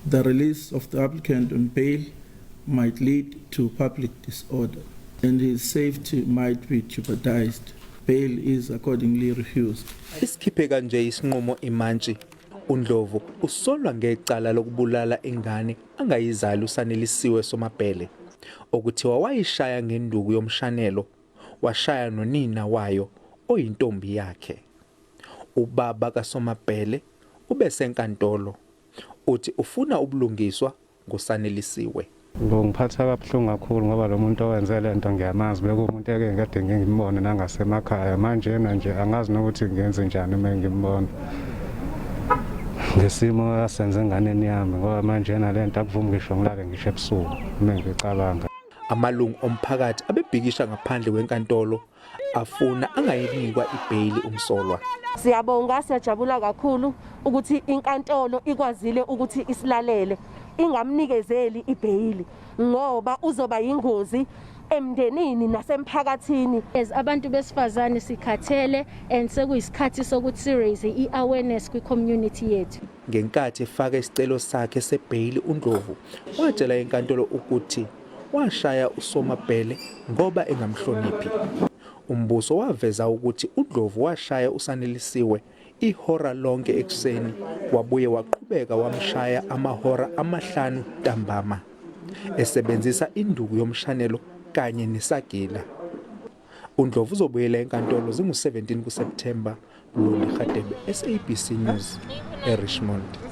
The release of the applicant on bail might lead to public disorder, and his safety might be jeopardized. Bail is accordingly refused. Isikhiphe kanje isinqumo imantyi. uNdlovu usolwa ngecala lokubulala ingane angayizali uSanelisiwe Somabhele, okuthiwa wayishaya ngenduku yomshanelo, washaya nonina wayo oyintombi yakhe. Ubaba kaSomabhele ubesenkantolo, uthi ufuna ubulungiswa nguSanelisiwe. Ngiphatha kabuhlungu kakhulu ngoba lo muntu owenze lento ngiyamazi, bekumuntu ekade ngimbone nangasemakhaya, manje yena nje angazi nokuthi ngenze njani uma ngimbona ngesimo asenze enganeni yami, ngoba manje yena lento akuvumi ngisho ngilale ngisho ebusuku uma ngicabanga. Amalungu omphakathi abebhikisha ngaphandle kwenkantolo afuna angayinikwa ibheyili umsolwa. Siyabonga, siyajabula kakhulu ukuthi inkantolo ikwazile ukuthi isilalele, ingamnikezeli ibheyili ngoba uzoba yingozi emndenini nasemphakathini. As abantu besifazane sikhathele and sekuyisikhathi sokuthi raise i-awareness kwi-community yethu. Ngenkathi efaka isicelo sakhe sebheyili, uNdlovu watshela inkantolo ukuthi washaya uSomabhele ngoba engamhloniphi. Umbuso waveza ukuthi uNdlovu washaya uSanelisiwe ihora lonke ekuseni, wabuye waqhubeka wamshaya amahora amahlanu ntambama, esebenzisa induku yomshanelo kanye nesagila. uNdlovu uzobuyela enkantolo zingu-17 kuSeptember. Loli Hadebe, SABC News, eRichmond.